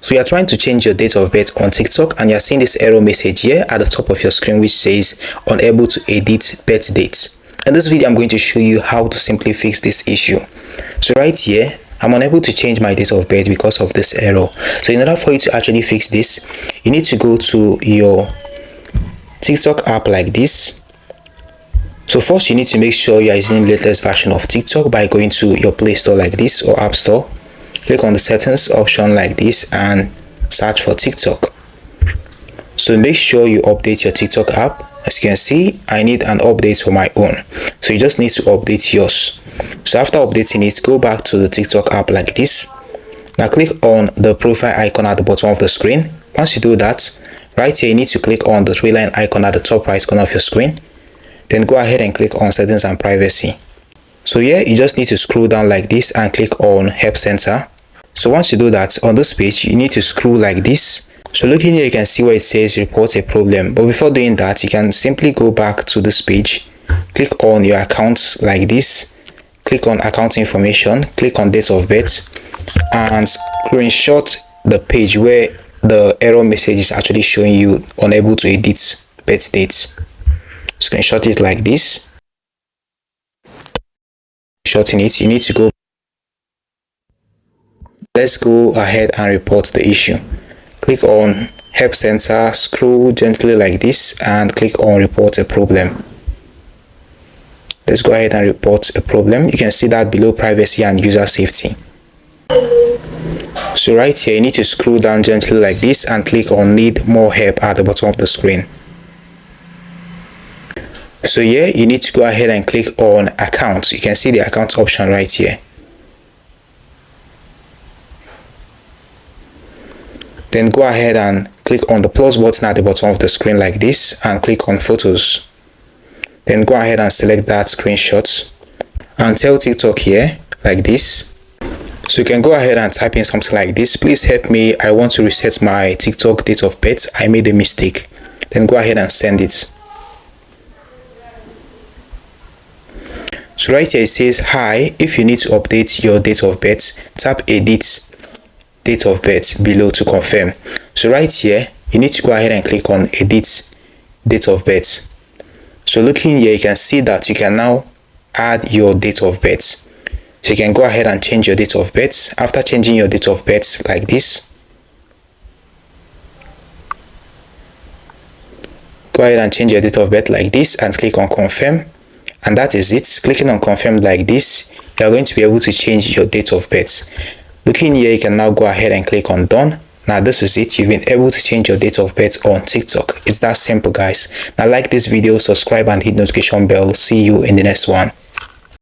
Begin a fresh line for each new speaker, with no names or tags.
So you're trying to change your date of birth on TikTok and you're seeing this error message here at the top of your screen which says unable to edit birth dates. In this video, I'm going to show you how to simply fix this issue. So right here, I'm unable to change my date of birth because of this error. So in order for you to actually fix this, you need to go to your TikTok app like this. So first, you need to make sure you are using the latest version of TikTok by going to your Play Store like this or App Store. Click on the settings option like this and search for TikTok. So make sure you update your TikTok app. As you can see, I need an update for my own. So you just need to update yours. So after updating it, go back to the TikTok app like this. Now click on the profile icon at the bottom of the screen. Once you do that, right here you need to click on the three-line icon at the top right corner of your screen. Then go ahead and click on settings and privacy. So here you just need to scroll down like this and click on help center. So once you do that, on this page you need to scroll like this. So looking here, you can see where it says report a problem. But before doing that, you can simply go back to this page, click on your account like this, click on account information, click on date of birth, and screenshot the page where the error message is actually showing you unable to edit birth dates. Screenshot it like this. Shorting it, you need to go. Let's go ahead and report the issue. Click on help center, scroll gently like this and click on report a problem. Let's go ahead and report a problem. You can see that below privacy and user safety. So right here you need to scroll down gently like this and click on need more help at the bottom of the screen. So here you need to go ahead and click on accounts. You can see the account option right here. Then go ahead and click on the plus button at the bottom of the screen like this and click on photos. Then go ahead and select that screenshot and tell TikTok here like this. So you can go ahead and type in something like this. Please help me. I want to reset my TikTok date of birth. I made a mistake. Then go ahead and send it. So right here it says, hi, if you need to update your date of birth, tap edit date of birth below to confirm. So right here you need to go ahead and click on edit date of birth. So looking here, you can see that you can now add your date of birth. So you can go ahead and change your date of birth. After changing your date of birth like this, go ahead and change your date of birth like this and click on confirm, and that is it. Clicking on confirm like this, you are going to be able to change your date of birth. Looking here, you can now go ahead and click on done. Now this is it. You've been able to change your date of birth on TikTok. It's that simple, guys. Now like this video, subscribe and hit notification bell. See you in the next one.